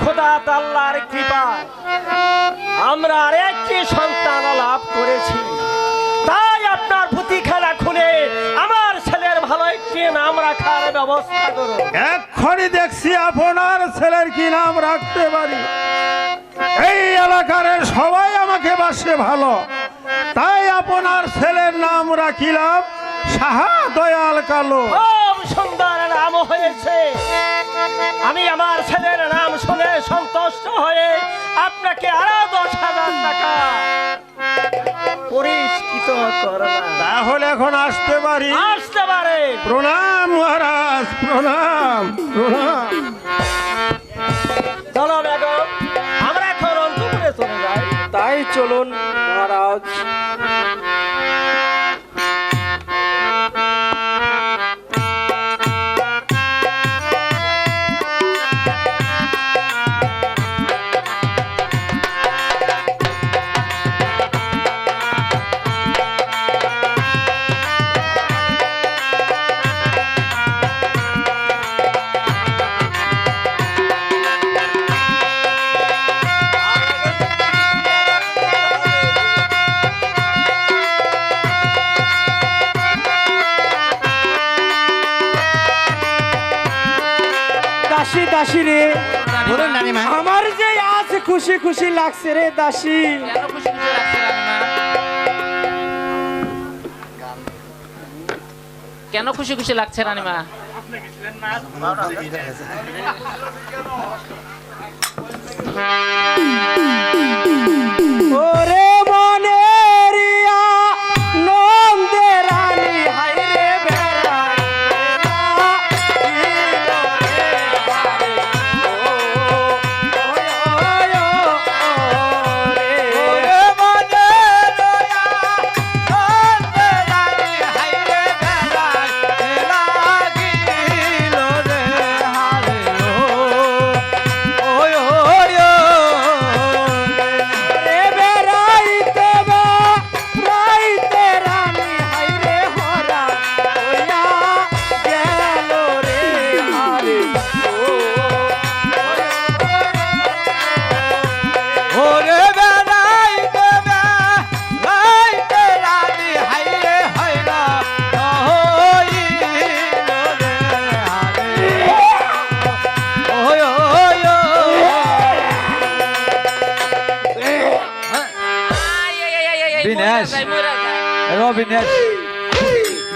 খোদা আল্লাহর কৃপায় আমরা আরেকটি সন্তান লাভ করেছি। তাই আপনার পুঁথি খেলা খুলে আমার ছেলের ভালো একটি নাম রাখার ব্যবস্থা করুন। এক্ষুনি দেখছি আপনার ছেলের কি নাম রাখতে পারি। এই এলাকার সবাই আমাকে বাসে ভালো, তাই আপনার ছেলের নাম রাখিলাম সাহা দয়াল কালো। খুব সুন্দর নাম হয়েছে। আমি আমার ছেলের নাম শুনে সন্তুষ্ট হয়ে আপনাকে আরো 10,000 টাকা পুরস্কৃত করলাম। তাহলে এখন আসতে পারি? আসতে পারে। প্রণাম মহারাজ, প্রণাম প্রণাম। চলো বেগম, আমরা এখন অন্তপুরে চলে যাই। তাই চলুন মহারাজ। দাসী দাসী রে, বলুন রানীমা। আমার যে আজ খুশি খুশি লাগছে রে দাসী। কেন খুশি খুশি লাগছে রানীমা? ওরে মনেরিয়া নন্দে রানী হাইরে বেড়াই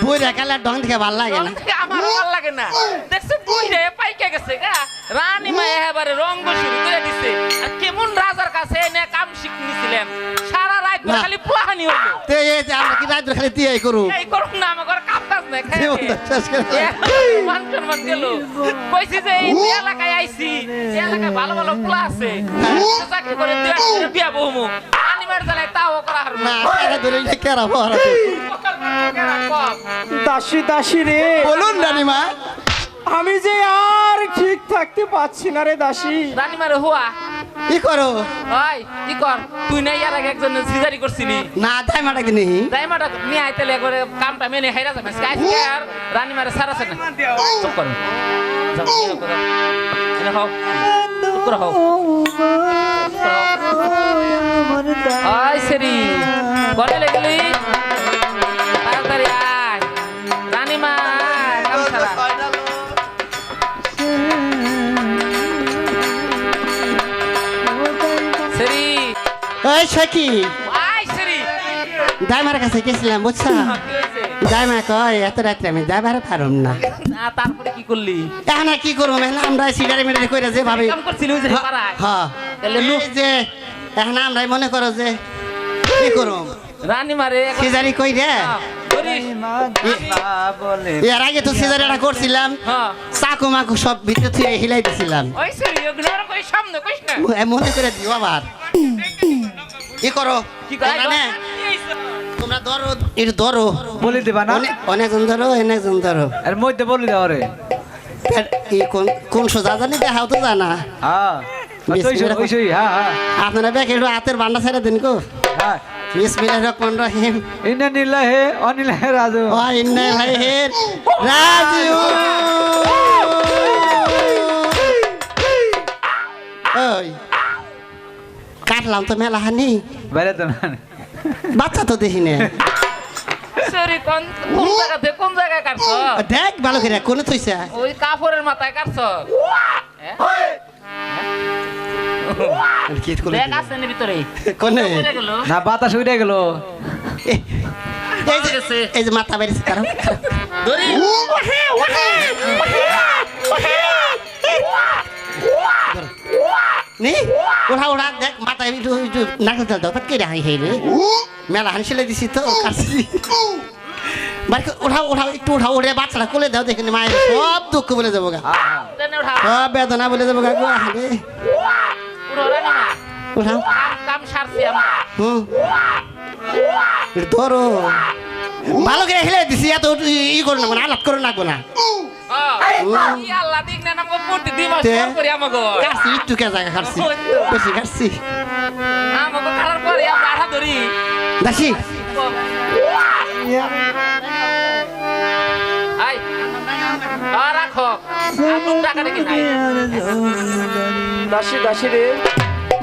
বুইরা কালা ঢং দেখে ভাল লাগে না। আমার ভালো লাগে না। দেখছো বুইরা পাইকে গেছে গা। রানীমা এবারে রঙ্গ শুরু করে দিছে। আর কেমন রাজার কাছে এনে কাম শিখ নিছিলেন। সারা রাত ধরে খালি পোলাহানি হলো। তে এই যে আমরা কি রাত ধরে খালি দিয়াই করু। এই করুন না আমার কাম কাজ নাই খাই। জীবনটা শেষ করে দিলাম। মান সম্মান গেল। কইছি যে এই এলাকায় আইছি। এই এলাকায় ভালো ভালো পোলা আছে। চাকরি করে বিয়া বহুমু। রানীমার জ্বালায় তাও করা হারবো না কেরা ধরে এটা কেরা বহারা। দাসী দাসী রে, বলুন রানীমা। আমি যে আর ঠিক থাকতে পারছি না রে দাসী। রানীমারে হুয়া কি করো? ওই কি কর তুই না ইয়ার আগে একজন সিজারি করছিলি না তাই মাটা কি নেই। দাইমাটা নিয়ে আইতেলে করে কামটা মেনে হাইরা যাবে আজকে আর রানীমারে সারাছে না চুপ করো যাও কি করো এনে খাও চুপ করো খাও আই সেরি কোনে লাগলি তাড়াতাড়ি আয় রানীমা কাম সারা সেরি এই সখি আই সেরি দাইমার কাছে গেছিলাম বুঝছো। দাইমা কয় এত রাত্রে আমি যাইবারে পারুম না। না তারপরে কি করলি এখন আর কি করবো মেলা আমরা সিগারে মিটারে কইরা যে ভাবি কাম করছিলি ওই যে পাড়ায় হ্যাঁ তাহলে এই যে এখন আমরা মনে করো যে কি করুম রানীমারে সিজারি কই রে করিস এর আগে তো সিজারিটা করছিলাম হ্যাঁ চাকু মাকু সব ভিতরে থেকে হিলাই দিছিলাম। ওই সেরি ওগুলো কই সামনে কইস না মনে করে দিও আবার কি করো কি কয় তোমরা নে, তোমরা ধরো এর ধরো বলি দিবা না অনেকজন ধরো অনেকজন ধরো এর মধ্যে বলি দাও রে। কোন সোজা জানি দেখাও তো জানা। হ্যাঁ হ্যাঁ হ্যাঁ আপনারা ব্যাগ একটু হাতের বান্ডা ছেড়ে দিন কো। হ্যাঁ বিসমিল্লাহির রহমানির রহিম। ইন্না নিল্লাহি অনিল্লাহি রাজু ও ইন্না ইলাইহি রাজিউন। কই কাটলাম তো মেলা হানি বাইরে তো না বাচ্চা তো দেখি না সরি কোন কোন জায়গায় কাটছ দেখ ভালো করে কোনে থইছে ওই কাপড়ের মাথায় কাটছ দেখ আছে নি ভিতরে কোনে পড়ে গেল না বাতাস উড়ে গেল এই যে মাথা বেরিয়েছে তার ধরি নি ওঠা ওঠা দেখ মাথা একটু নাকল চাল দাও কে হাই হাই রে মেলা হানি সেলে দিছি তো কাটছি বাড়ি ওঠা ওঠা একটু ওঠা ওঠে বাচ্চাটা কোলে দাও দেখে মায়ের সব দুঃখ বলে যাবো গা দেন ওঠা সব বেদনা বলে যাবো গা গো হারে উড়োরা না ওঠাও কাম সারছি আমরা হুম একটু ধরো ভালো করে হেলে দিছি এত ই করো না মানে আলাপ করো না না ই আল্লাহ দিক না নামগো পড়তে দি মাস তে? পর করি আমাগো কাটছি একটু কে জায়গা কাটছি বেশি কাটছি আমাগো কাটার পরে আমরা আঠা ধরি দাসি আই রাখো আপনি টাকা দেখি নাই দাসী দাসী রে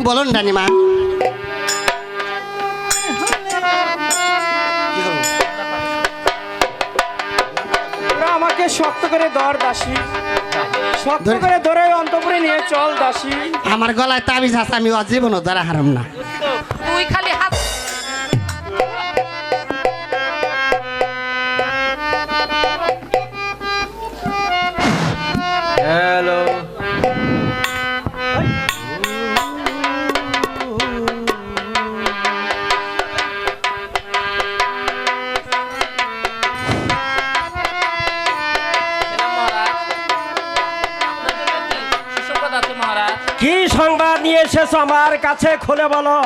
বলুন রানীমা ওরা আমাকে শক্ত করে ধর দাসী শক্ত ধরে- করে ধরে অন্তপুরে নিয়ে চল দাসী আমার গলায় তাবিজ আছে আমি অজীবনও ধরা হারাম না তুই খালি হাত হ্যালো মহারাজ কি সংবাদ নিয়ে এসেছো আমার কাছে খুলে বলো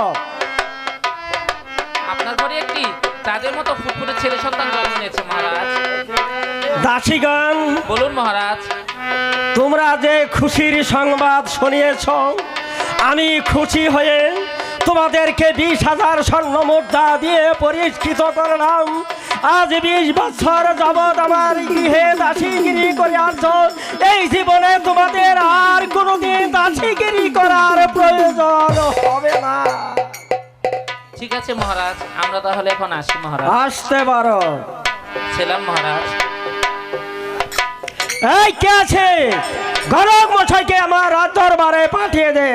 আপনার ঘরে একটি তাদের মতো ফুটফুটে ছেলে সন্তান জন্ম নিয়েছে মহারাজ দাসীগণ বলুন মহারাজ তোমরা যে খুশির সংবাদ শুনিয়েছ আমি খুশি হয়ে তোমাদেরকে 20,000 স্বর্ণ মুদ্রা দিয়ে পরিষ্কৃত করলাম আজ 20 বছর যাবৎ আমার গৃহে দাসীগিরি করে আসছো এই জীবনে তোমাদের আর কোনোদিন দাসীগিরি করার প্রয়োজন হবে না ঠিক আছে মহারাজ আমরা তাহলে এখন আসি মহারাজ আসতে পারো ছিলাম মহারাজ এই কে আছে গণক মশাইকে আমার রাত দরবারে পাঠিয়ে দে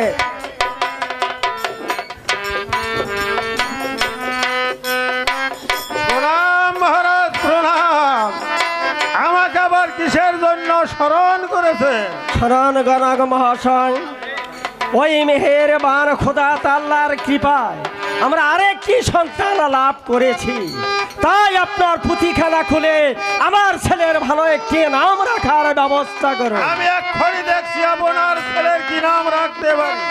প্রণাম মহারাজ প্রণাম আমাকে আবার কিসের জন্য স্মরণ করেছে শরণ গণক মহাশয় ওই মেহেরবান খোদা তাল্লার কৃপায় আমরা আরেকটি সন্তান লাভ করেছি তাই আপনার পুঁথিখানা খুলে আমার ছেলের ভালো একটি নাম রাখার ব্যবস্থা করুন আমি এক্ষুনি দেখছি আপনার ছেলের কি নাম রাখতে পারি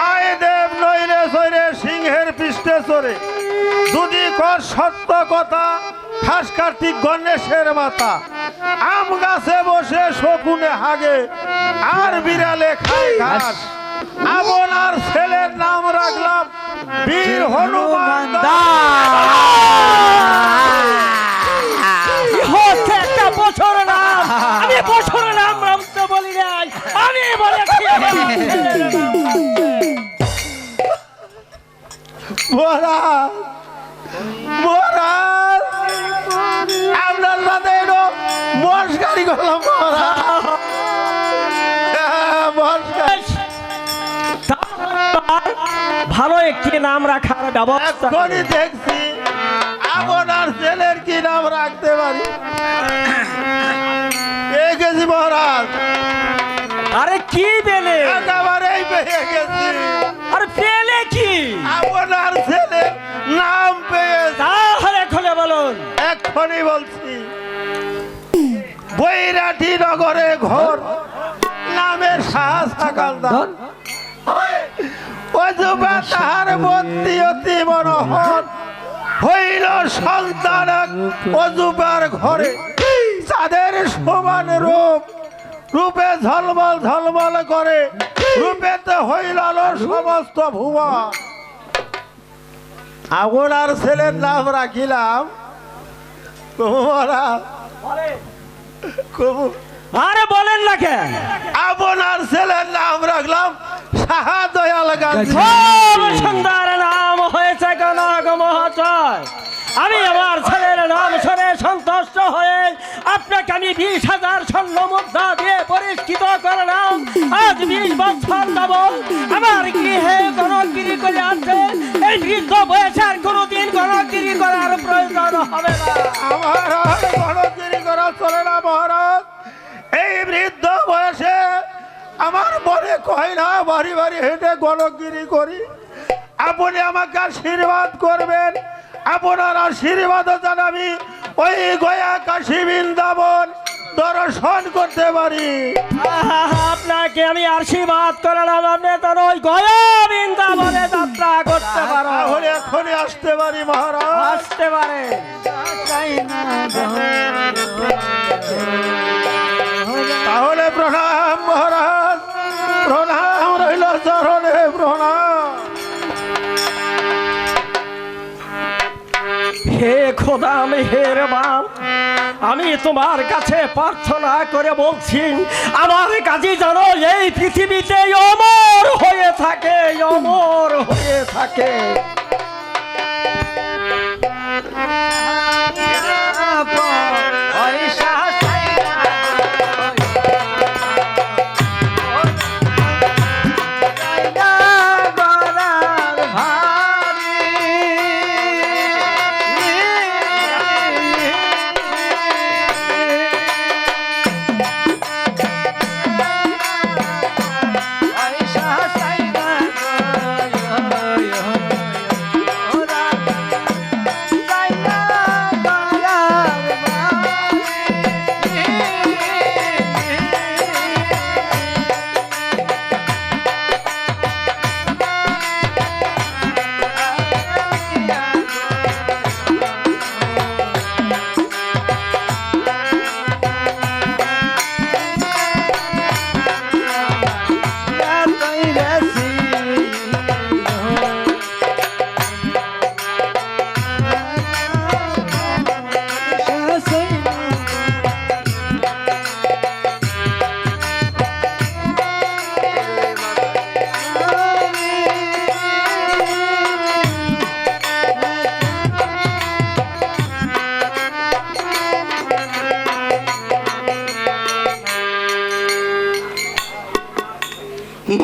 আয় দেব নইলে সইরে সিংহের পৃষ্ঠে চড়ে যদি কর সত্য কথা খাস কার্তিক গণেশের মাথা আম গাছে বসে শকুনে হাগে আর বিড়ালে খায় ঘাস আপনার ছেলের নাম রাখলাম বীর হনুমান কি হচ্ছে একটা বছর নাম আমি বছর নাম রামতে বলি নাই আমি বলেছি আমার ছেলের নাম রাখতে। মহারাজ মহারাজ আপনার সাথে এলো মস্কারি করলাম মহারাজ মস্কারি তার ভালো একটি নাম রাখার ব্যবস্থা এখনই করুন। দেখছি আপনার ছেলের কি নাম রাখতে পারি পেয়ে গেছি মহারাজ আরে কি পেলে একেবারেই পেয়ে গেছি আরে পেলে কি আপনার ছেলের নাম পেয়েছি তাহলে খুলে বলুন এক্ষুনি বলছি বৈরাটি নগরে ঘর নামের শাহ সাকালদার অজুবা তাহার বন্দি অতি মনোহর হইল সন্তান এক অজুবার ঘরে তাদের সমান রূপ রূপে ঝলমল ঝলমল করে রূপেতে হইল সমস্ত ভুবন আপনার ছেলের নাম রাখিলাম মহারাজ আরে বলেন না কেন আপনার ছেলের নাম রাখলাম তাহা দয়াল গাজী খুব সুন্দর নাম হয়েছে গণক মহাশয়। আমি আমার ছেলের নাম শুনে সন্তুষ্ট হয়ে আপনাকে আমি 20,000 স্বর্ণ মুদ্রা দিয়ে পরিষ্কৃত করলাম। আজ 20 বছর যাব আমার গৃহে গণকগিরি করে আছে। এই বৃদ্ধ বয়সে আর কোনোদিন গণকগিরি করার প্রয়োজন হবে না। আমার আর গণগিরি করা চলে না মহারাজ। এই বৃদ্ধ বয়সে আমার মনে কয় না বাড়ি বাড়ি হেঁটে গণগিরি করি। আপনি আমাকে আশীর্বাদ করবেন, আপনার আশীর্বাদও যেন আমি ওই গয়া কাশী বৃন্দাবন দর্শন করতে পারি। আপনাকে আমি আশীর্বাদ করলাম, আপনি তো ওই গয়া বৃন্দাবনে যাত্রা করতে পারো। তাহলে এখনই আসতে পারি মহারাজ? আসতে পারে। তাহলে প্রণাম মহারাজ, প্রণাম রইল চরণে, প্রণাম। হে খোদা মেহেরবান, আমি তোমার কাছে প্রার্থনা করে বলছি আমার কাজী যেন এই পৃথিবীতে অমর হয়ে থাকে, অমর হয়ে থাকে।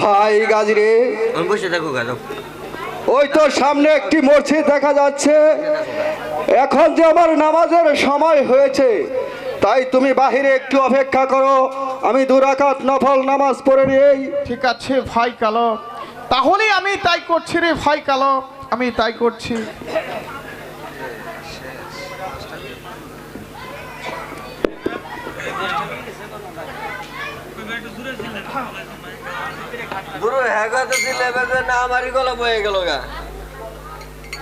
ভাই গাজী রে, বসে থাকো কেন? ওই তো সামনে একটি মসজিদ দেখা যাচ্ছে। এখন যে আমার নামাজের সময় হয়েছে, তাই তুমি বাহিরে একটু অপেক্ষা করো, আমি 2 রাকাত নফল নামাজ পড়ে নিই। ঠিক আছে ভাই কালো, তাহলে আমি তাই করছি রে ভাই কালো, আমি তাই করছি। বুড়ো হ্যাগা তো দিলে বেবে না আমারই গলা বয়ে গেল গা।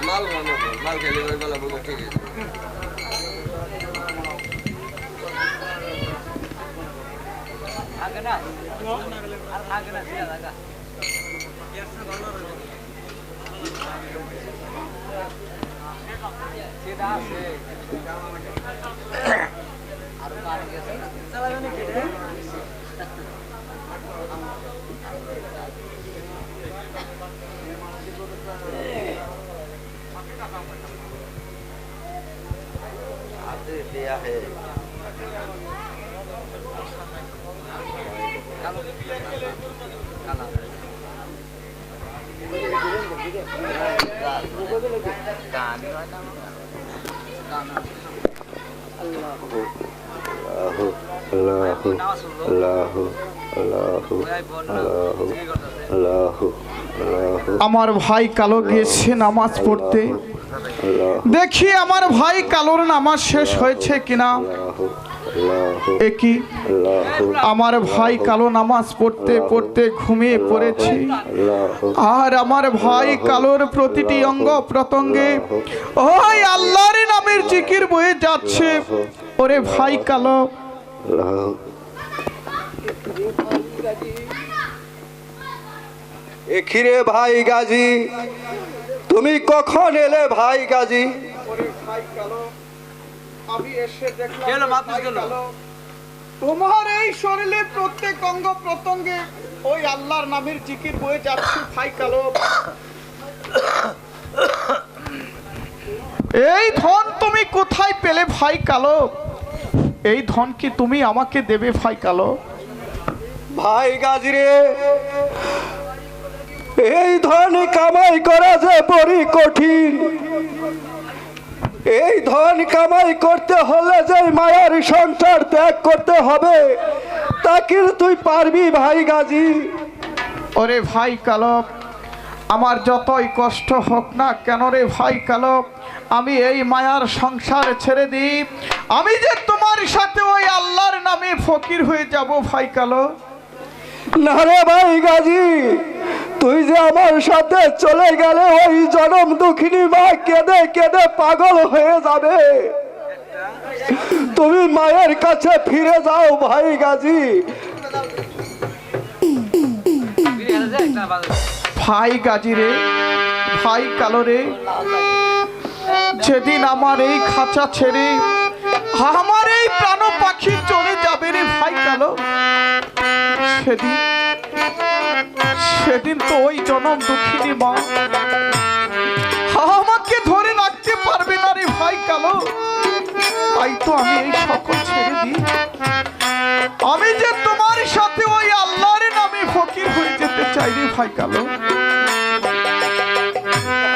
মাল বানাবো, মাল খেলে গলা বয়ে ঠিক আছে। আমার ভাই কালো গিয়েছে নামাজ পড়তে, দেখি আমার ভাই কালোর নামাজ শেষ হয়েছে কিনা। একই আমার ভাই কালো নামাজ পড়তে পড়তে ঘুমিয়ে পড়েছি, আর আমার ভাই কালোর প্রতিটি অঙ্গ প্রত্যঙ্গে ওই আল্লাহর নামের জিকির বয়ে যাচ্ছে। ওরে ভাই কালো, এখিরে ভাই গাজী, তুমি কখন এলে ভাই গাজী? আমি এসে দেখলাম তোমার এই শরীরে প্রত্যেক অঙ্গ প্রত্যঙ্গে ওই আল্লাহর নামের জিকির বয়ে যাচ্ছে ভাই কালো। এই ধন তুমি কোথায় পেলে ভাই কালো? এই ধন কি তুমি আমাকে দেবে ভাই কালো? ভাই গাজরে, এই ধন কামাই করা যে বড়ি কঠিন। এই ধন কামাই করতে হলে যে মায়ের সংসার ত্যাগ করতে হবে, তা কি তুই পারবি ভাই গাজী? ওরে ভাই কালো, আমার যতই কষ্ট হোক না কেন রে ভাই কালো, আমি এই মায়ার সংসার ছেড়ে দিই। আমি যে তোমার সাথে ওই আল্লাহর নামে ফকির হয়ে যাব ভাই কালো। না রে ভাই গাজী, তুই যে আমার সাথে চলে গেলে ওই জনম দুঃখিনী মা কেঁদে কেঁদে পাগল হয়ে যাবে। তুমি মায়ের কাছে ফিরে যাও ভাই গাজী। ভাই গাজী রে, ভাই কালো রে, যেদিন আমার এই খাঁচা ছেড়ে আমার এই প্রাণ পাখি চলে যাবে রে ভাই কালো, সেদিন তো ওই জনম দুঃখিনী মা আমাকে ধরে রাখতে পারবে না রে ভাই কালো। তাই তো আমি এই সকল ছেড়ে দিই। আমি যে তোমার সাথে ওই আল্লাহর নামে ফকির হয়ে যেতে চাই রে ভাই কালো।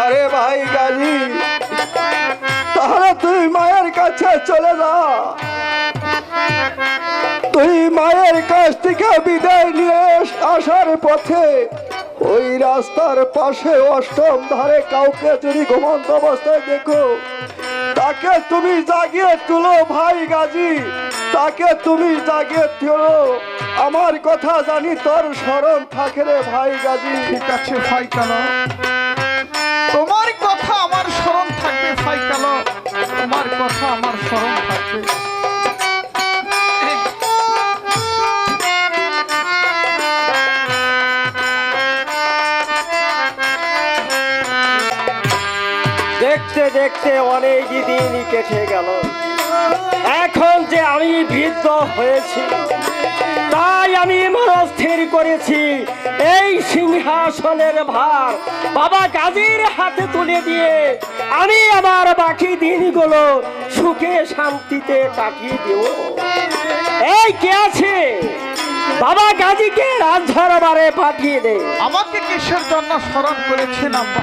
আরে ভাই গাজী, তাহলে তুই মায়ের কাছে চলে যা। তুই মায়ের কাছ থেকে বিদায় নিয়ে আসার পথে ওই রাস্তার পাশে অষ্টম ধারে কাউকে যদি ঘুমন্ত অবস্থায় দেখো, তাকে তুমি জাগিয়ে তুলো ভাই গাজী, তাকে তুমি জাগিয়ে তুলো। আমার কথা জানি তোর স্মরণ থাকে রে ভাই গাজী। ঠিক আছে ভাই কালো, তোমার কথা আমার স্মরণ থাকবে ভাই কালো, তোমার কথা আমার স্মরণ থাকবে। দেখতে দেখতে অনেক দিন কেটে গেল। এখন যে আমি বৃদ্ধ হয়েছি, তাই আমি মনস্থির করেছি এই সিংহাসনের ভার বাবা গাজীর হাতে তুলে দিয়ে আমি আমার বাকি দিনগুলো সুখে শান্তিতে কাটিয়ে দেব। এই কে আছে? বাবা গাজীকে রাজদরবারে পাঠিয়ে দে। আমাকে কিসের জন্য স্মরণ করেছেন আব্বা?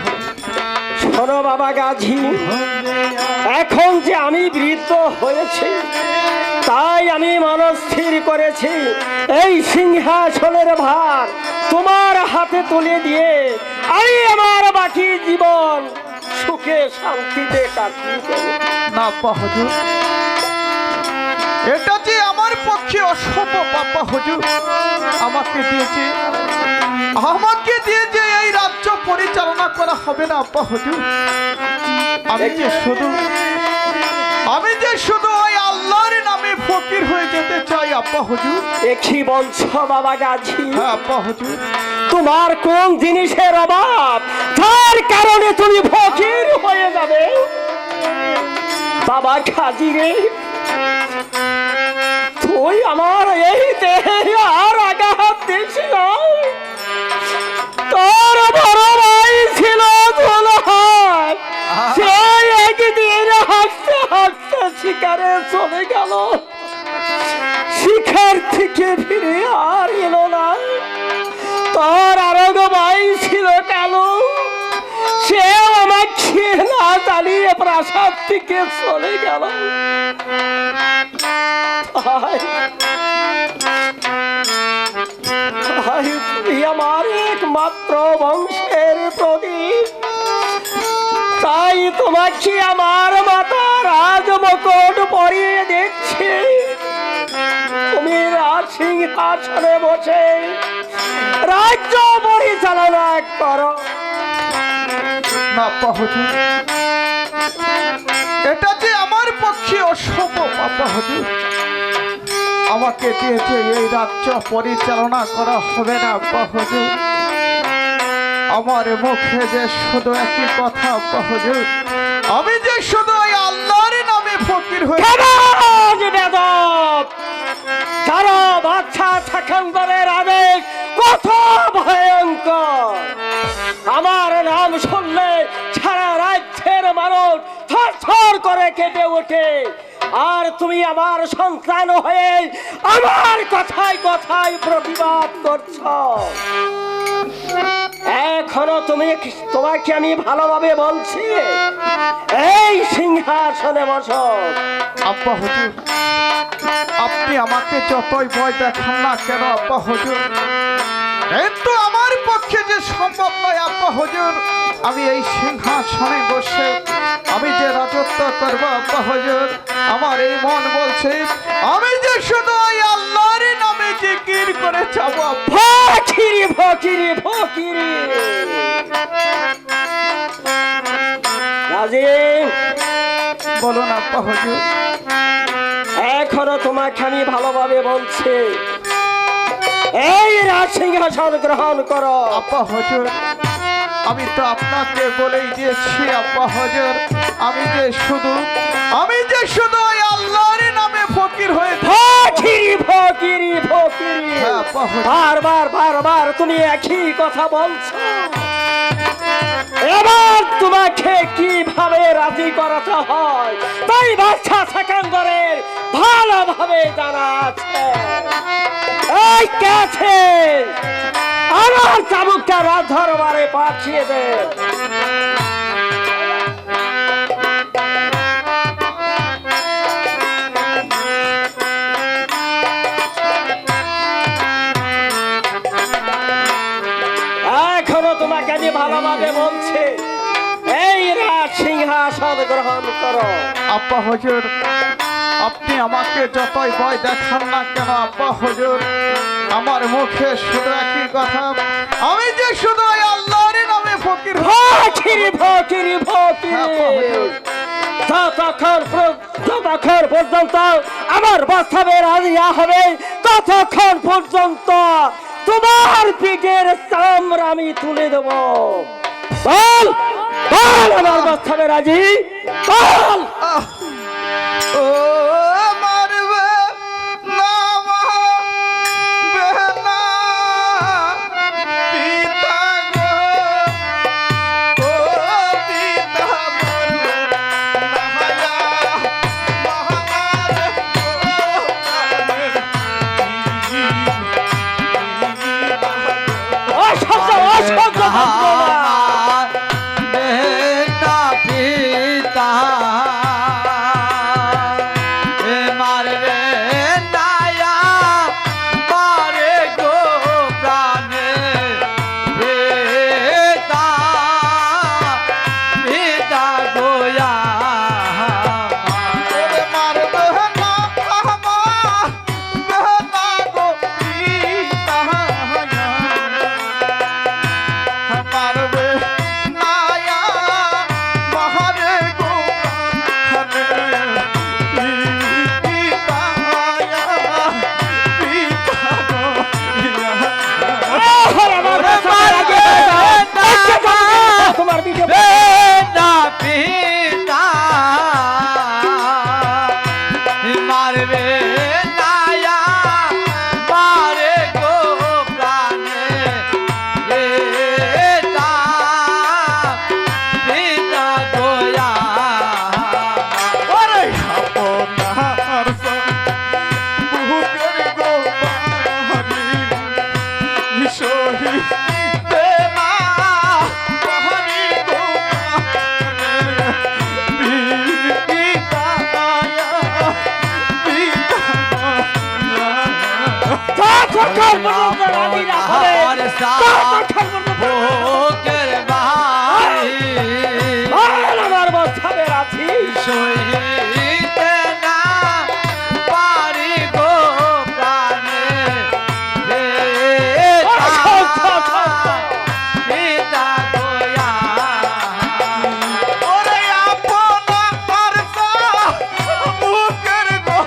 শোনো বাবা গাজী, এখন যে আমি বৃদ্ধ হয়েছি, তাই আমি মনস্থির করেছি এই সিংহাসনের ভার তোমার হাতে তুলে দিয়ে আমি আমার বাকি জীবন সুখে শান্তিতে কাটিয়ে দেব। না আব্বা হুজুর, এটা যে আমার পক্ষে অসম্ভব আব্বা হুজুর। আমাকে দিয়ে যে এই রাজ্য পরিচালনা করা হবে না আব্বা হুজুর। আমি যে শুধু ওই আল্লাহর নামে ফকির হয়ে যেতে চাই আব্বা হুজুর। কি বলছো বাবা গাজী? হ্যাঁ আব্বা হুজুর। তোমার কোন জিনিসের অভাব যার কারণে তুমি ফকির হয়ে যাবে? বাবা গাজী রে, তুই আমার এই দেহে আর আঘাত দিস না। তোর বড় ভাই ছিল দুলহান, সে একদিন হাসতে হাসতে শিকারে চলে গেল, শিকার থেকে ফিরে আর এলো না। তোর আরো ভাই ছিল কালো, সেও আমাকে না জানিয়ে প্রাসাদ থেকে চলে গেল। তুই আমার একমাত্র বংশের প্রদীপ, তাই তোমাকে আমার মাতা রাজমুকুট পরিয়ে দিচ্ছি। তুমি রাজ সিংহাসনে বসে রাজ্য পরিচালনা করো। না আব্বা হুজুর, এটা যে আমার পক্ষে অসম্ভব আব্বা হুজুর। আমাকে দিয়ে যে এই রাজ্য পরিচালনা করা হবে না আব্বা হুজুর। আমার মুখে যে শুধু একই কথা আব্বা হুজুর, আমি যে শুধু ওই আল্লাহর নামে ফকির হয়ে কেঁপে ওঠে। আর তুমি আমার সন্তান হয়ে আমার কথায় কথায় প্রতিবাদ করছো। এখনো তোমাকে আমি ভালোভাবে বলছি, এই সিংহাসনে বসো। আব্বা হুজুর, আপনি আমাকে যতই ভয় দেখান না কেন আব্বা হুজুর, কিন্তু আমার পক্ষে যে সম্ভব নয় আব্বা হুজুর, আমি এই সিংহাসনে বসে আমি যে রাজত্ব করবো আব্বা হুজুর। আমার এই মন বলছে আমি যে শুধু ওই আল্লাহর নামে জিকির করে যাবো। ফকিরি ফকিরি ফকিরি রাজিম, বলুন আব্বা হুজুর। এখনো তোমাকে আমি ভালোভাবে বলছি, এই রাজসিংহাসন গ্রহণ করো। আব্বা হুজুর, আমি তো আপনাকে বলেই দিয়েছি আব্বা হুজুর, আমি যে শুধু ওই আল্লাহর নামে ফকির হয়ে ফকিরি ফকিরি ফকিরি হ্যাঁ, আব্বা হুজুর। বারবার বারবার তুমি একই কথা বলছো। এবার তোমাকে কিভাবে রাজি করাতে হয় তাই বাচ্চা সেকেন্ডারের ভালোভাবে জানা আছে। এই কাছে আমার চাবুকটা রাজ দরবারে পাঠিয়ে দে। এখনো তোমাকে আমি ভালোভাবে বলছি, এই রাজ সিংহাসন গ্রহণ করো। আব্বা হুজুর, আপনি আমাকে যতই ভয় দেখান না কেন আব্বা হুজুর, আমার মুখে শুধু একই কথা, আমি যে শুধু ওই আল্লাহর নামে ফকির ফকিরি ফকিরি ফকিরি যতক্ষণ পর্যন্ত আমার বাস্তবে রাজিয়া হবে ততক্ষণ পর্যন্ত তোমার পিঠের চামড়া আমি তুলে দেব। বল বল আমার বাস্তবে রাজি, বল। ও মারবে না মারবে না পিতা গো, ও পিতা মারবে না মহামারে অসহ্য অসহ্য আমার বাস্তবে রাজি সইতে না পারি গো প্রাণে পিতা গোয়া ওরে আপনার বুকের গো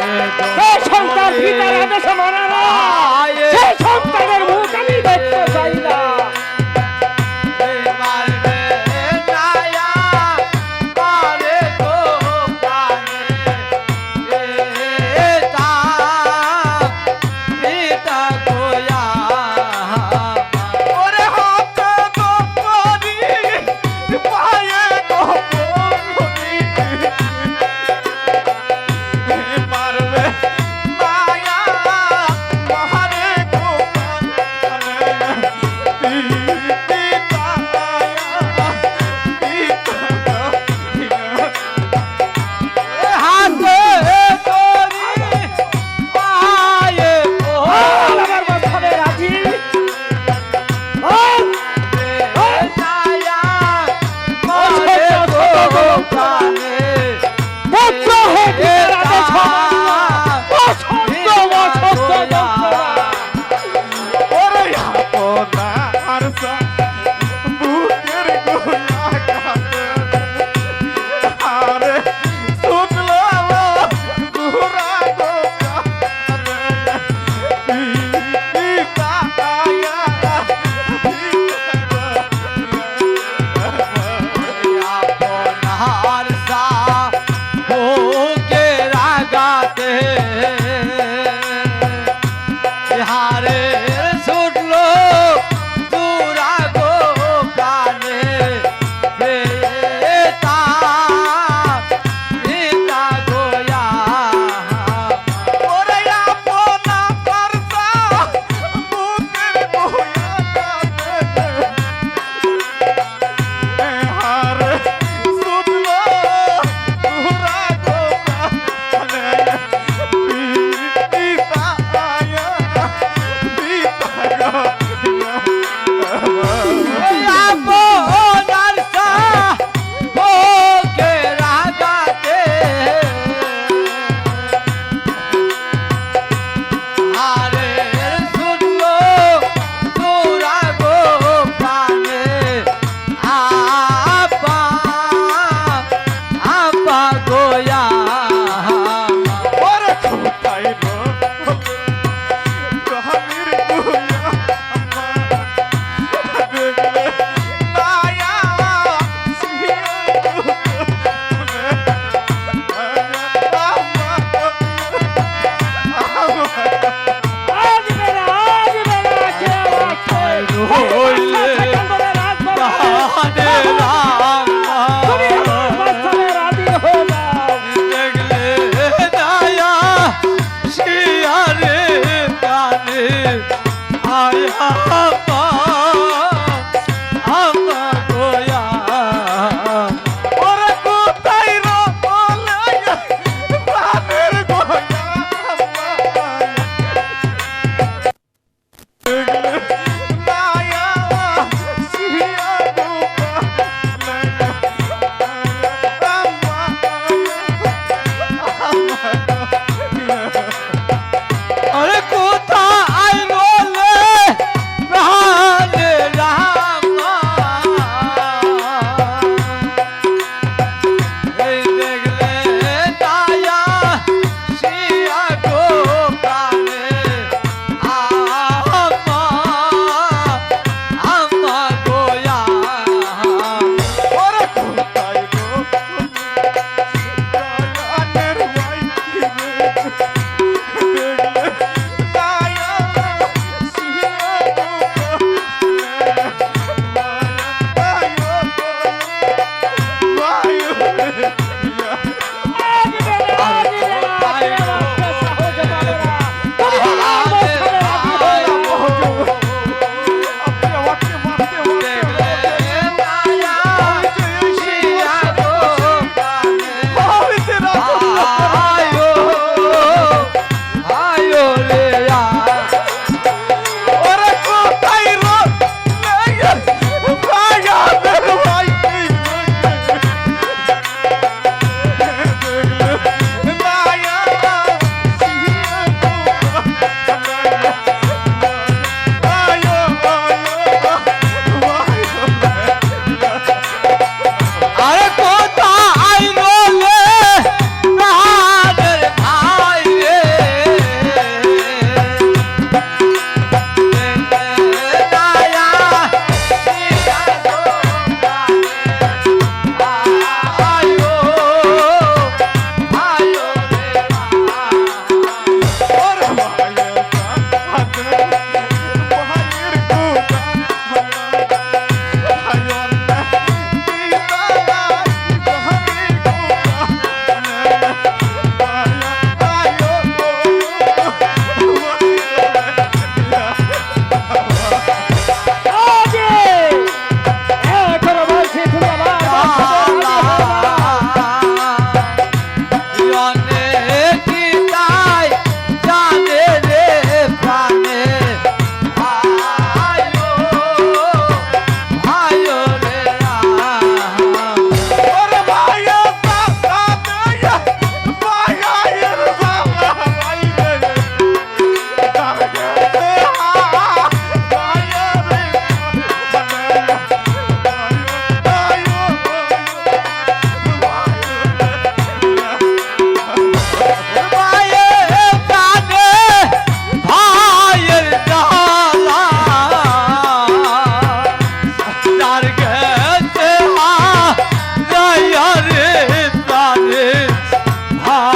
যে সন্তান পিতার আদেশে মানে না সেই সন্তানের মুখ আমি দেখতে চাই না।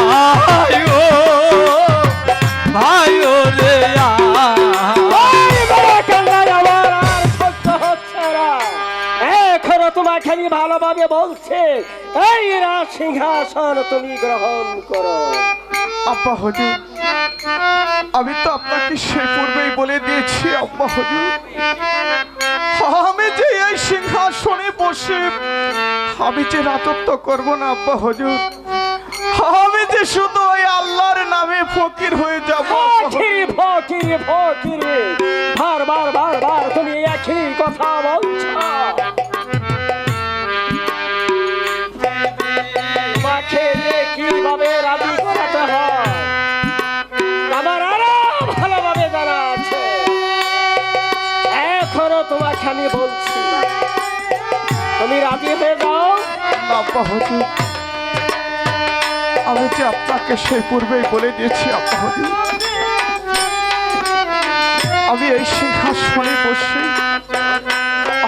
ভাই ও ভাই ও রে এই বড় কান্নায় আমার আর সহ্য হচ্ছে না। এখনো তোমাকে আমি ভালোভাবে বলছে, এই রাজ সিংহাসন তুমি গ্রহণ করো। আব্বা হুজুর, আমি তো আপনাকে সে পূর্বেই বলে দিয়েছি আব্বা হুজুর, আমি যে এই সিংহাসনে বসে আমি যে রাজত্ব করব না আব্বা হুজুর, আমি যে শুধু ওই আল্লাহর নামে ফকির হয়ে যাব। ফকিরি ফকিরি ফকিরি, বারবার বারবার তুমি একই কথা বলছো। তোমাকে যে কিভাবে রাজি করাতে হয় আমার আরো ভালোভাবে জানা আছে। এখনো তোমাকে আমি বলছি, তুমি রাজি হয়ে যাও। আব্বা হুজুর, আমি যে আপনাকে সেই পূর্বেই বলে দিয়েছি আব্বা হুজুর, আমি এই সিংহাসনে বসে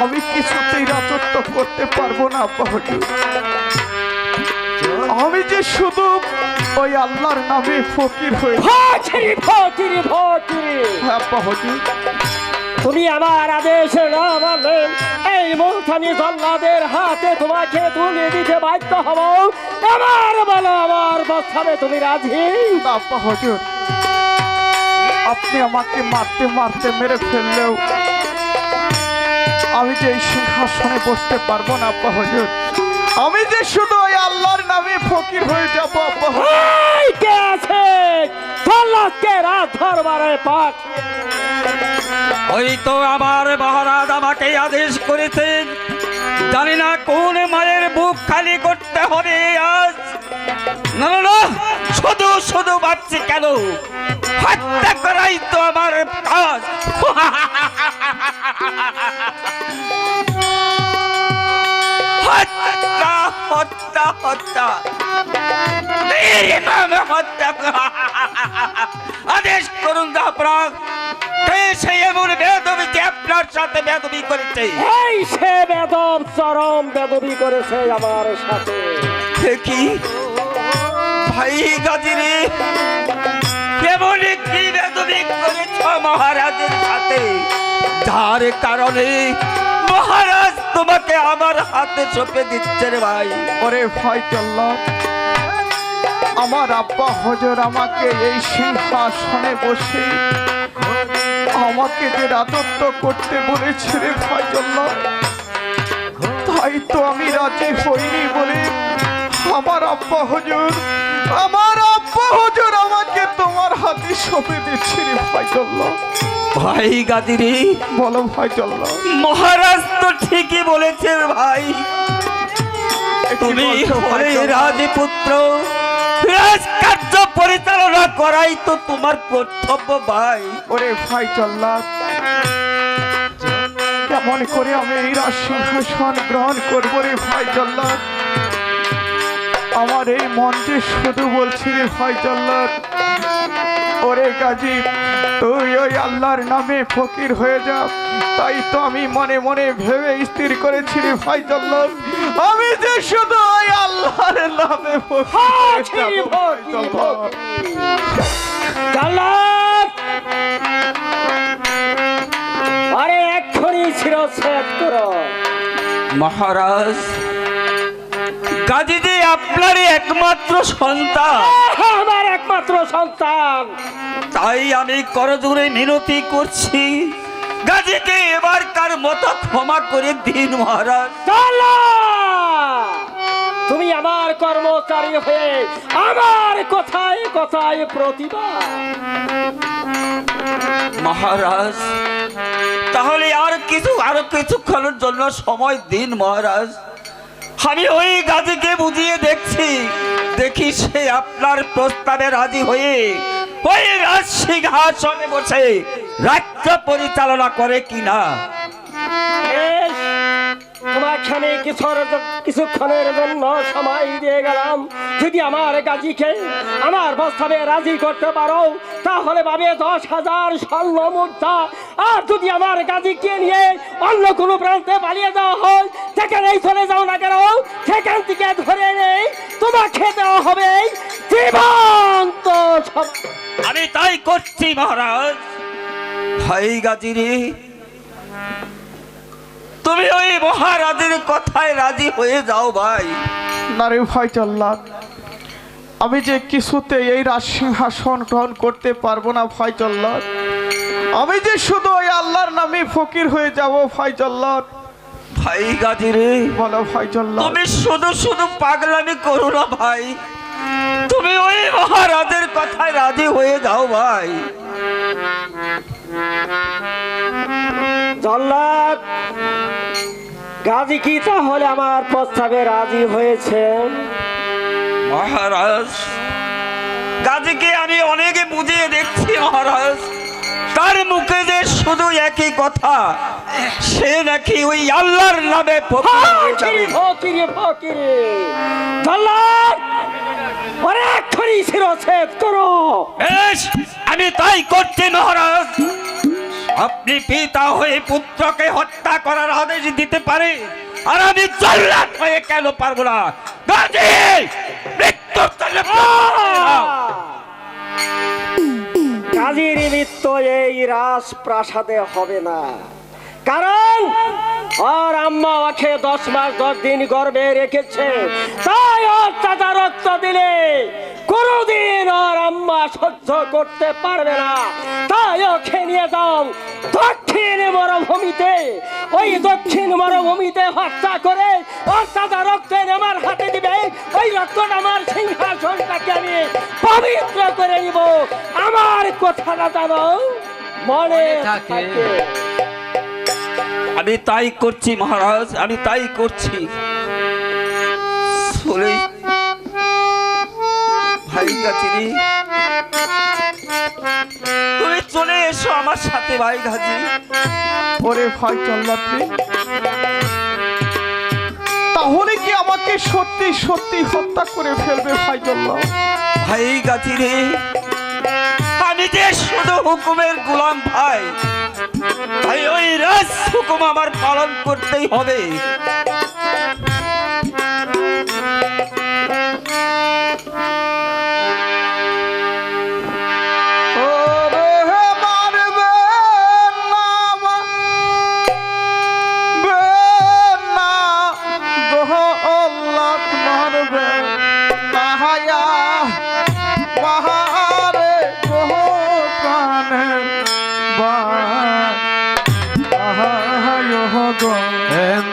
আমি কিছুতেই রাজত্ব করতে পারবো না আব্বা হুজুর, আমি যে শুধু ওই আল্লাহর নামে ফকির হয়ে ফকিরি ফকিরি ফকিরি, আব্বা হুজুর। তুমি আমার আদেশ না মানলে এই মুলতানি জল্লাদের হাতে তোমাকে তুলে দিতে বাধ্য হব। আমার বলো, আমার প্রস্তাবে তুমি রাজি? আব্বা হুজুর, আপনি আমাকে মারতে মারতে মেরে ফেললেও আমি যে এই সিংহাসনে বসতে পারবো না আব্বা হুজুর, আমি যে শুধু ওই আল্লাহর নামে ফকির হয়ে যাবো আব্বা হুজুর। এই কে আছে জল্লাদকে রাত দরবারে পাঠ? ওই তো আমার মহারাজ আমাকে আদেশ করেছেন, জানি না কোন মায়ের বুক খালি করতে হবে আজ। না না না, শুধু শুধু ভাবছি কেন, হত্যা করাই তো আমার কাজ। হত্যা হত্যা হত্যা, মেরে নামে হত্যা। আদেশ করুন জাফরান, সেই এমন বেদবি যে আপনার সাথে বেদবি করেছে। এই সে বেদব চরম বেদবি করেছে আমার সাথে। কি ভাই গাজীরে, কেমন কি বেদবি করেছ মহারাজের সাথে, যার কারণে মহারাজ তোমাকে আমার হাতে সঁপে দিচ্ছে রে ভাই। ওরে ভাই জল্লাদ, আমার আব্বা হুজুর আমাকে এই সিংহাসনে বসে আমাকে যে রাজত্ব করতে বলেছে রে ভাই জল্লাদ, তাই তো আমি রাজি হইনি বলে আমার আব্বা হুজুর আমাকে তোমার হাতে সঁপে দিচ্ছে রে ভাই জল্লাদ। ভাই গাজীরে, বলো ভাই জল্লাদ, মহারাজ তো ঠিকই বলেছে ভাই, তুমি হলে রাজপুত্র, রাজকার্য পরিচালনা করাই তো তোমার কর্তব্য ভাই। ওরে ভাই জল্লাদ, কেমন করে আমি এই রাজ সিংহাসন গ্রহণ করবো রে ভাই জল্লাদ, আমার এই মন যে শুধু বলছি রে ভাই জল্লাদ, ওরে গাজী তুই ওই আল্লাহর নামে ফকির হয়ে যা। তাই তো আমি মনে মনে ভেবে স্থির করেছি রে ভাই জল্লাদ, আমি যে শুধু ওই আল্লাহর নামে ফকির হয়ে যাবো ভাই জল্লাদ। জল্লাদ, আরে এক্ষুনি শিরচ্ছেদ করো। মহারাজ, গাজী যে আপনারই একমাত্র সন্তান, আমার একমাত্র সন্তান, তাই আমি করজোড়ে মিনতি করছি, গাজীকে এবারকার মতো ক্ষমা করে দিন মহারাজ। জল্লাদ, তুমি আমার কর্মচারী হয়ে আমার কথায় কথায় প্রতিবাদ। মহারাজ, তাহলে আরো কিছুক্ষণের জন্য সময় দিন মহারাজ, আমি ওই গাজীকে বুঝিয়ে দেখি সে আপনার প্রস্তাবে রাজি হয়ে ওই রাজ সিংহাসনে বসে রাজ্য পরিচালনা করে কিনা। বেশ, তোমাকে আমি কিছুক্ষণের জন্য সময় দিয়ে গেলাম। যদি আমার গাজীকে আমার প্রস্তাবে রাজি করতে পারো তাহলে পাবে 10,000 স্বর্ণ মুদ্রা। আর যদি আমার গাজীকে নিয়ে অন্য কোনো প্রান্তে পালিয়ে যাওয়া হয়, যেখানেই চলে যাও না কেন সেখান থেকে ধরে নেই তোমাকে দেওয়া হবে জীবন্ত সব- আমি তাই করছি মহারাজ। ভাই গাজিরে, তুমি ওই মহারাজের কথায় রাজি হয়ে যাও ভাই। না রে ভাই জল্লাদ, আমি যে কিছুতে এই রাজ সিংহাসন গ্রহণ করতে পারবো না ভাই জল্লাদ। আমি যে শুধু ওই আল্লাহর নামে ফকির হয়ে যাব ভাই জল্লাদ। ভাই গাজিরে, বলো ভাই জল্লাদ। তুমি শুধু শুধু পাগলামি করো না ভাই, তুমি ওই মহারাজের কথায় রাজি হয়ে যাও ভাই। জল্লাদ, গাজী কি তাহলে আমার প্রস্তাবে রাজি হয়েছেন? মহারাজ, গাজীকে আমি অনেকে বুঝিয়ে দেখছি মহারাজ, তার মুখে যে শুধু একই কথা, সে নাকি ওই আল্লাহর নামে ফকির হয়ে যাবে। ফকিরে ফকিরে জল্লাদ, অনেকক্ষণই শিরচ্ছেদ করো। বেশ, আমি তাই করছি মহারাজ। আপনি পিতা হয়ে পুত্রকে হত্যা করার আদেশ দিতে পারে, আর আমি জল্লাদ হয়ে কেন পারবো না? গাজী, মৃত্যুর জন্য গাজীর মৃত্যু এই রাজপ্রাসাদে হবে না, কারণ ওর আম্মা ওকে 10 মাস 10 দিন গর্ভে রেখেছে। তাই ওর চাচা রক্ত দিলে কোনোদিন ওর আম্মা সহ্য করতে পারবে না। তাই ওকে নিয়ে যাও দক্ষিণ মরুভূমিতে, ওই দক্ষিণ মরুভূমিতে হত্যা করে ওর চাচা রক্ত এনে আমার হাতে দিবে। ওই রক্তটা আমার সিংহাসনটাকে আমি পবিত্র করে নিব। আমার কথাটা জানো মনে থাকে। আমি তাই করছি মহারাজ, আমি তাই করছি। চলে ভাই গাজী, তুমি চলে এসো আমার সাথে ভাই গাজী। ওরে ভাই জল্লাদ রে, তাহলে কি আমাকে সত্যি সত্যি হত্যা করে ফেলবে ভাই জল্লাদ? ভাই গাজী রে, আমি যে শুধু হুকুমের গোলাম ভাই, ভাই ওই রাজ হুকুম আমার পালন করতেই হবে।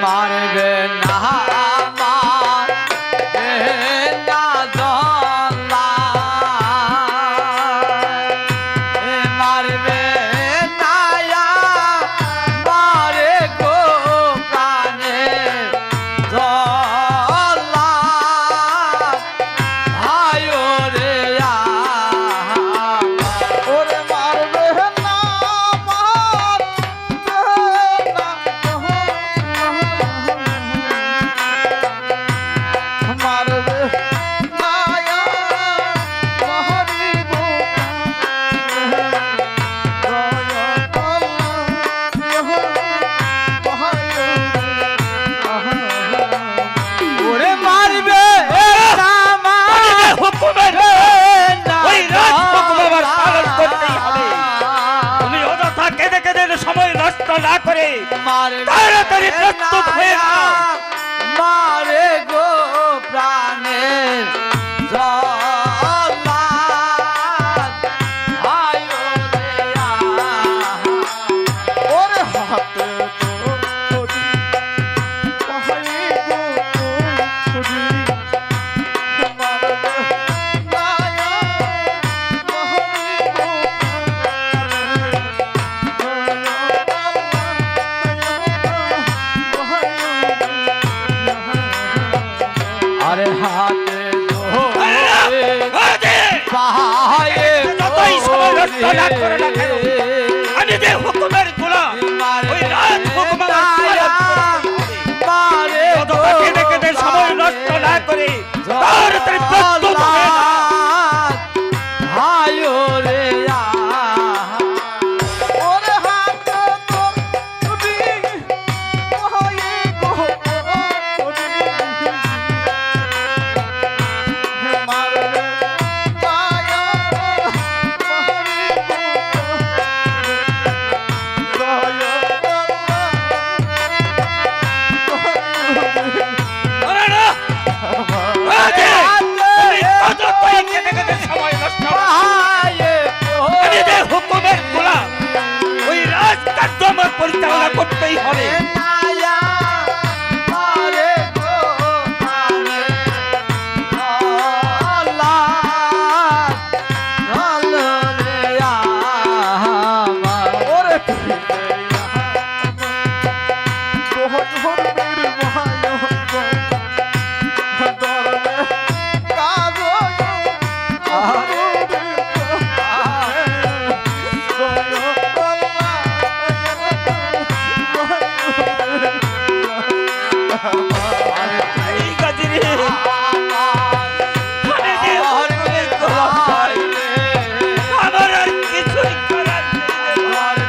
মারবে না সময় নষ্ট না করে তাড়াতাড়ি প্রস্তুত হয়ে যাও। মারে গো প্রাণে ওরে হাতে আরে হাতে যতই সময় নষ্ট না করে না কেন, আমি যে হুকুমের গোলাম, ওই রাজ হুকুম আমার কেঁদে কেঁদে সময় নষ্ট না করে তাড়াতাড়ি প্রস্তুত হয়ে যাও। এই গাছি রে আমি যে হুকুমে গোলাম ভাই আমার আর কিছুই করার নেই রে ভাই।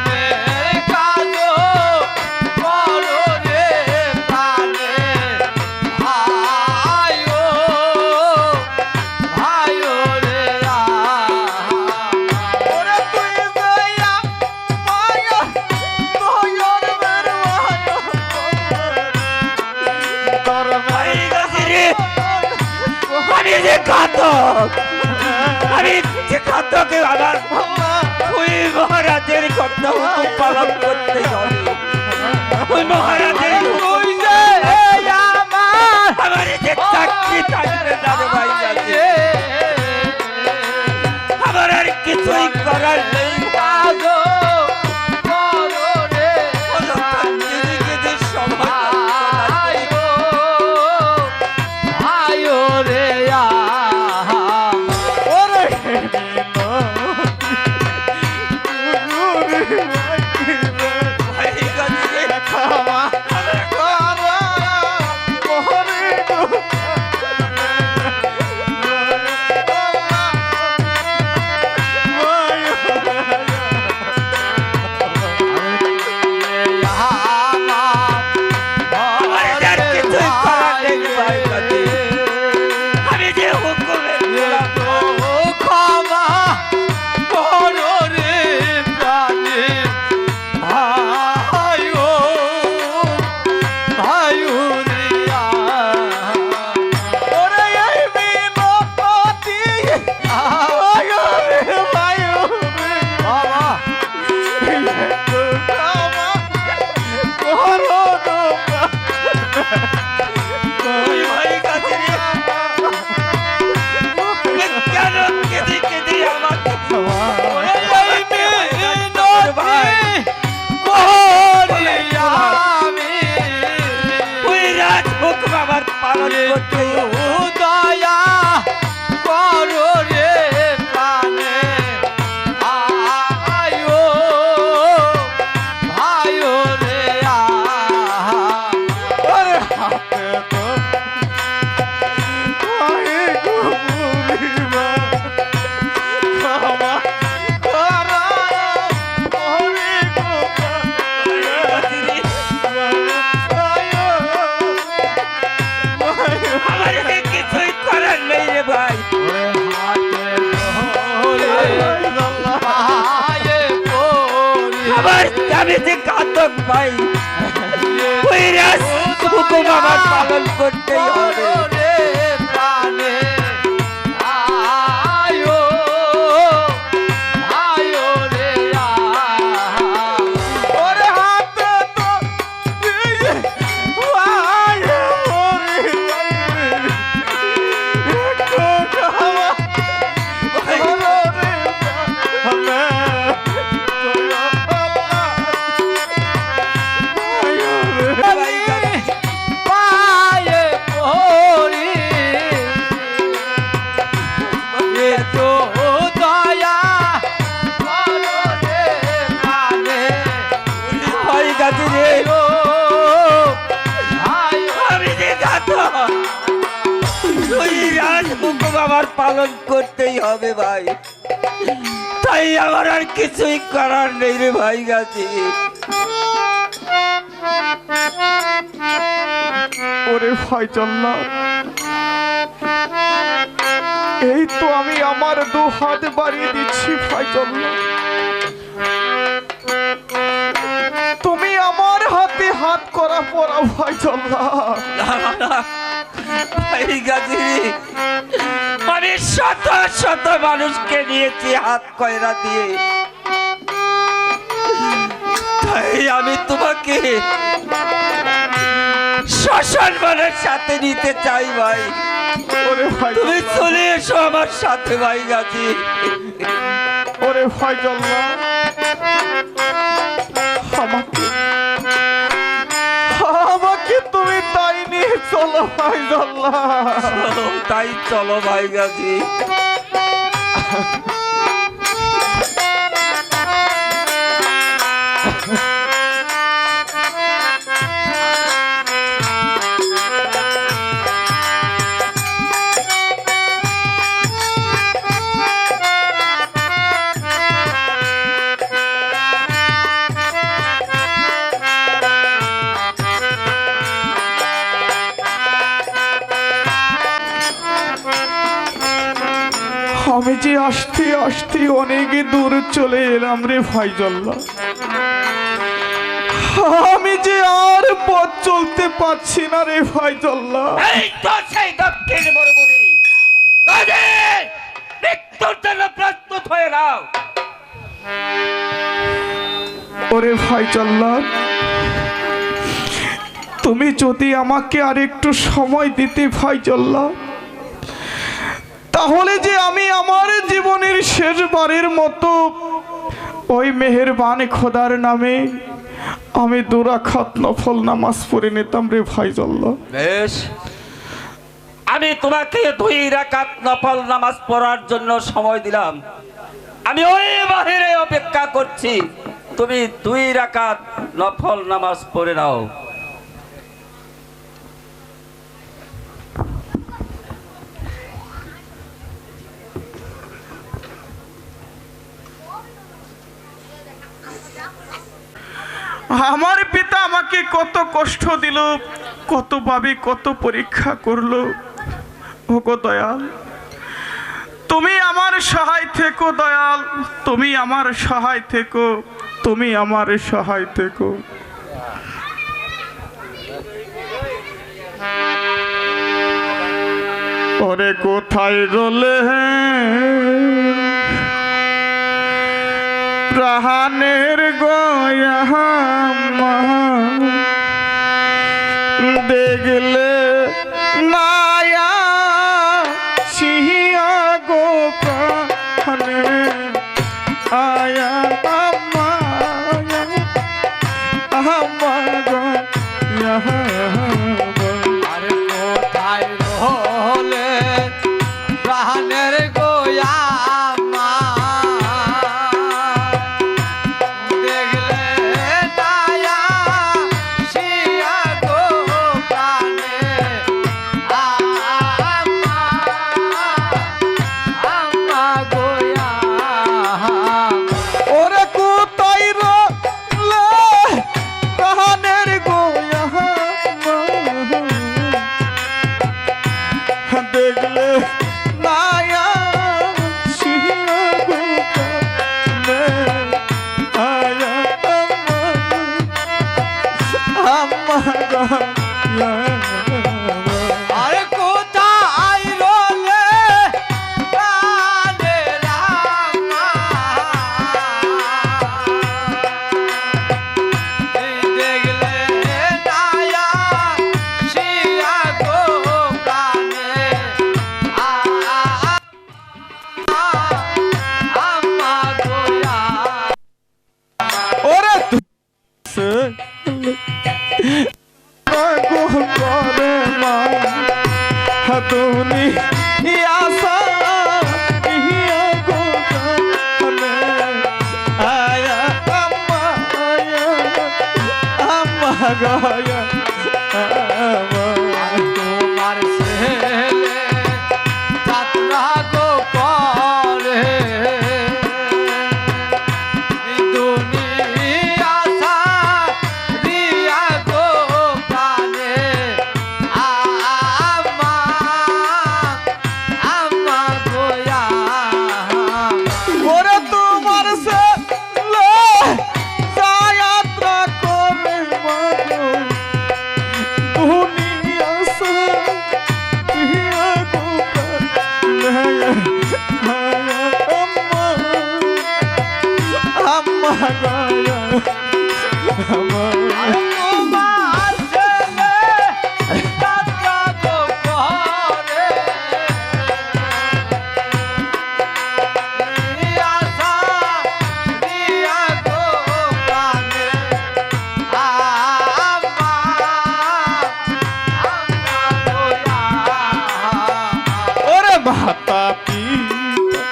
এই গাছি রে আমি যে ঘাতক আমি যে ঘাতকে আমার ওই মহারাজের কথা হুকুম পালন করতে হবে ওই মহারাজের হুকুম আমার যে চাকরি থাকবে না রে ভাই গাছি আমার আর কিছুই করার নেই নিজেকে সময় ভাই গাছি রে আমার আর কিছুই করার নেই রে ভাই গাছি আমি যে হুকুমের গোলাম ওই ভাই গাছি রে কেন কেঁদে কেঁদে আমাকে ওই রাজ হুকুম আমার পালন করতে আমার যে কিছুই করার নেই রে ভাই আমার আমি যে ঘাতক ভাই ওই রাজ হুকুম আমার পালন করতেই হবে ভাই গাছি ভাই গাছি রে আমি যে ঘাতক ওই রাজ হুকুম আমার পালন করতেই হবে ভাই তাই আমার আর কিছুই করার নেই রে ভাই গাছি ওরে ভাই জল্লাদ এই তো আমি আমার দু হাত বাড়িয়ে দিচ্ছি ভাই জল্লাদ তুমি আমার হাতে হাত করা পড়া ভাই জল্লাদ ভাই গাছি আমি শত শত মানুষকে নিয়েছি হাত কয়রা দিয়ে তাই আমি তোমাকে শ্মশান বনের সাথে নিতে চাই ভাই ওরে ভাই তুমি চলে এসো আমার সাথে ভাই গাছি ওরে ভাই জল্লাদ আমাকে তুমি তাই নিয়ে চলো ভাই জল্লাদ তাই চলো ভাই গাছি যে আস্তে আস্তে অনেক দূর চলে এলাম রে ফাইজল্লাহ। আমি যে আর পথ চলতে পারছি না রে ফাইজল্লাহ। এই তো সেই দক্ষিণ মরুভূমি, মৃত্যুর জন্য প্রস্তুত হয়ে নাও। ওরে ফাইজল্লাহ, তুমি যদি আমাকে আর একটু সময় দিতে ফাইজল্লাহ, তাহলে যে আমি আমার জীবনের শেষবারের মতো ওই মেহেরবান খোদার নামে আমি 2 রাকাত নফল নামাজ পড়ে নিতাম রে ফাইজল্লাহ। বেশ, আমি তোমাকে 2 রাকাত নফল নামাজ পড়ার জন্য সময় দিলাম। আমি ওই বাহিরে অপেক্ষা করছি, তুমি 2 রাকাত নফল নামাজ পড়ে নাও। আমার পিতা আমাকে কত কষ্ট দিল, কত ভাবে কত পরীক্ষা করলো। ওগো দয়াল, তুমি আমার সহায় থেকো দয়াল, তুমি আমার সহায় থেকো, তুমি আমার সহায় থেকো। ওরে কোথায় রলে প্রাণের গোয়া দেখলে মায়া সিয়া গো প্রাণে আয়া আরে কোথায় রহলে প্রাণের গোয়া দেখলে তায়া শিয়া গো প্রাণে আমা গোয়া ওরে কোথায় রলে প্রাণের গোয়া দেখলে মায়া সিয়া গো প্রাণে আয়া আম্মা গয়া আরে কোথায় রলে প্রাণের আমা দেখলে নায়া শিয়া গো প্রাণে আমা গোয়া ওরে সে গো করে মা হাতুনি আশা ইয়া গো কানে আয়া আম্মা গয়া তোমার ছেলে যাত্রা গো করে দুনিয়া সারিয়া গো প্রাণে আমা গোয়া ওরে তোমার সে যাত্রা করে মাগো দুনিয়া সে ইয়া গো আম্মা গয়া তোমার ছেলে যাত্রা গো করে আশা দিয়া গো প্রাণে আমা গোয়া ওরে মাতা পিতা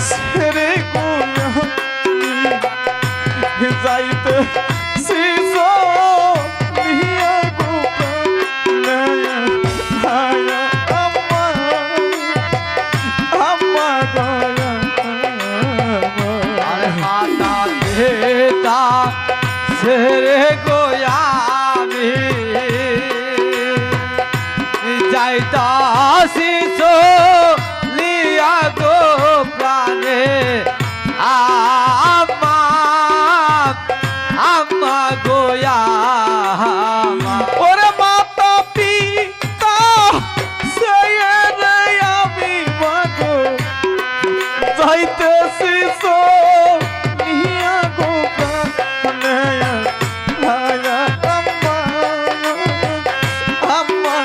সেরে গোয়া যাইতেছি নিয়া গো প্রাণে ভায়া আম্মা আম্মা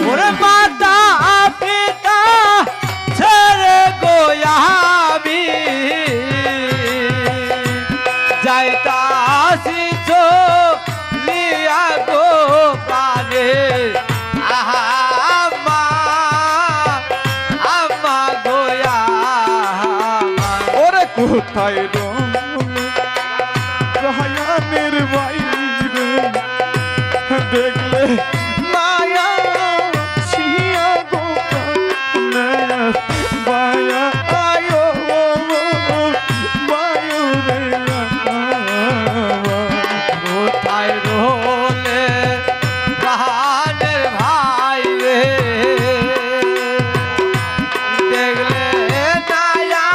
ওরে মাতা পিতা ছেড়ে গোয়াবি যাইতাছি লিয়া গো প্রাণে আম্মা আম্মা গোয়া ওরে কোথায় রহায়ানের বাইরে দেখলে মায়া ছিয়া গো মায়া আয়ো বায়ু রে কোথায় রোলে প্রাণের ভাই রে দেখলে নায়া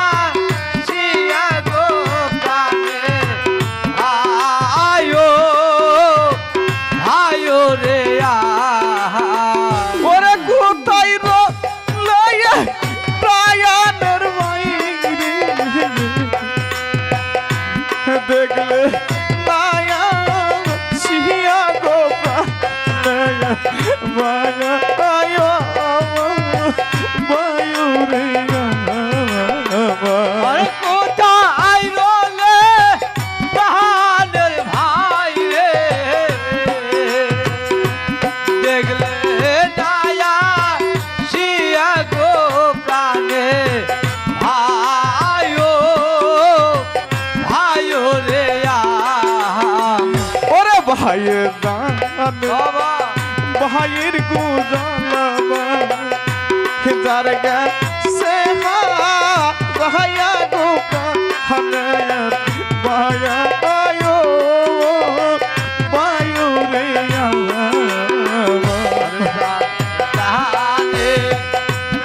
ছিয়া গো প্রাণে আয়ো আয়ো রে ওরে কোথায় রোলে প্রাণের ভাই রে দেখলে মায়া ছিয়া গো প্রাণে মায়া আয়ো বায়ু রে আরে কোথায় রোলে প্রাণের ভাই রে দেখলে নায়া ছিয়া গো প্রাণে ভাইও ভাইও রে ওরে ভাইয়ের দান বাবা ভাইয়ের গুজালাবা যার গেছে ভাইয়া গো প্রাণে ভাইয়া আয়ো বায়ু রে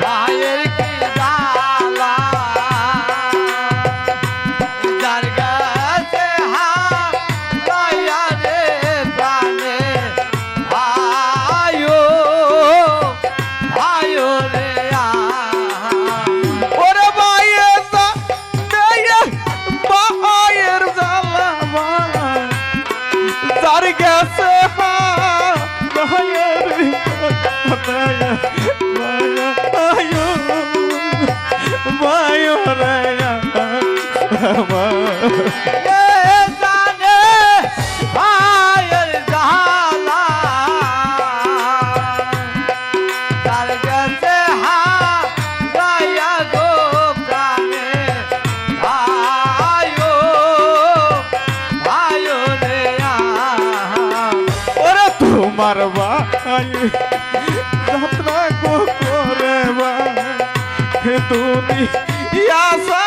ভাইয়ের কি জালা যার গাছে ভাইয়া রে প্রাণে ভাইও ভাইও রে ওরে ভাইয়ের ভাইয়ের জালা যার গেছে ভাইয়ের আয়ো বায়ু রে জানে ভাইয়ের জালা তার কাছে ভাইয়া গো প্রাণে ভাইও ভাইও রে ওরে তোমার ভাই যাত্রা গো করে তুমি আসা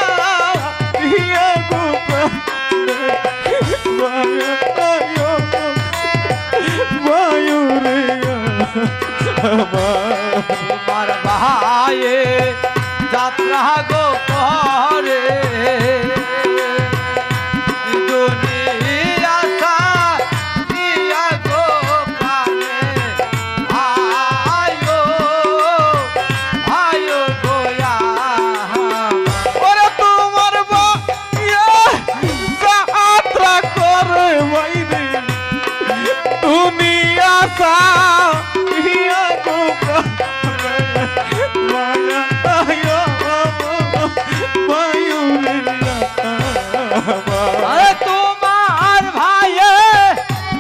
হিয়া গো বায়ু রে তোমার ভাইয়ে যাত্রা গো করে দুনিয়া হিয়া গো প্রাণে ভাইও ভাইও গোয়া ওরে তোমার ভাইয়ে যাত্রা করে বাইরে দুনিয়া হিয়া গো মায়া আয়ো বায়ু রে আরে তোমার ভাইয়ে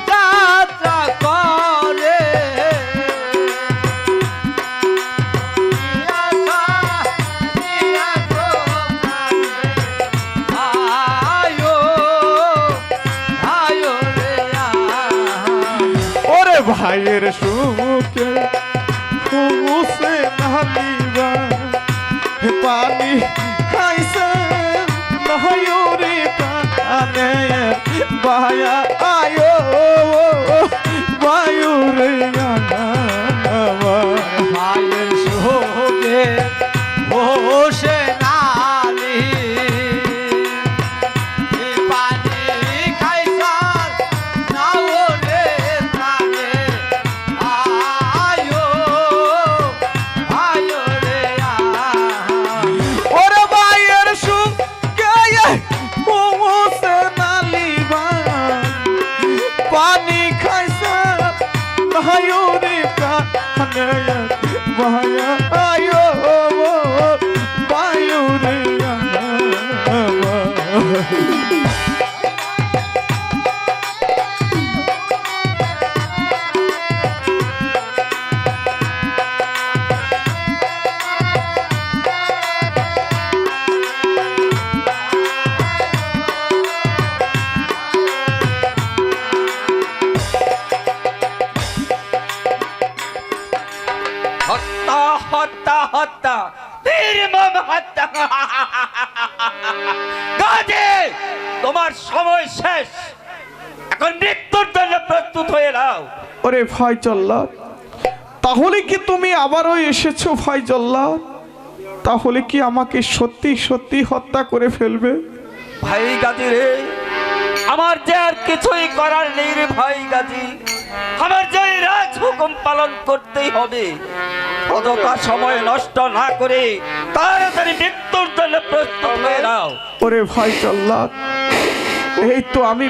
যাত্রা করে ওরে ভাইয়ের সুখে হুসে নালিবা পানি খাইছে নহয়ুরি প্রাণে বায়া আয়ো বায়ু রে ভাইয়ের সুখে হুসে নালি পানি খাইছা নাও রে প্রাণে আয়ো আয়ো রে ইমাম হত্যা। গাজী, তোমার সময় শেষ, এখন মৃত্যুর জন্য প্রস্তুত হয়ে নাও। ওরে ভাই জল্লাদ, তাহলে কি তুমি আবারও এসেছো ভাই জল্লাদ? তাহলে কি আমাকে সত্যি সত্যি হত্যা করে ফেলবে? ভাই গাজী রে, আমার যে আর কিছুই করার নেই রে ভাই গাজী, আমার যে এই রাজ হুকুম পালন করতেই হবে। অযথা সময় নষ্ট না করে তাড়াতাড়ি মৃত্যুর জন্য প্রস্তুত হয়ে নাও। ওরে ভাই জল্লাদ, এই তো আমি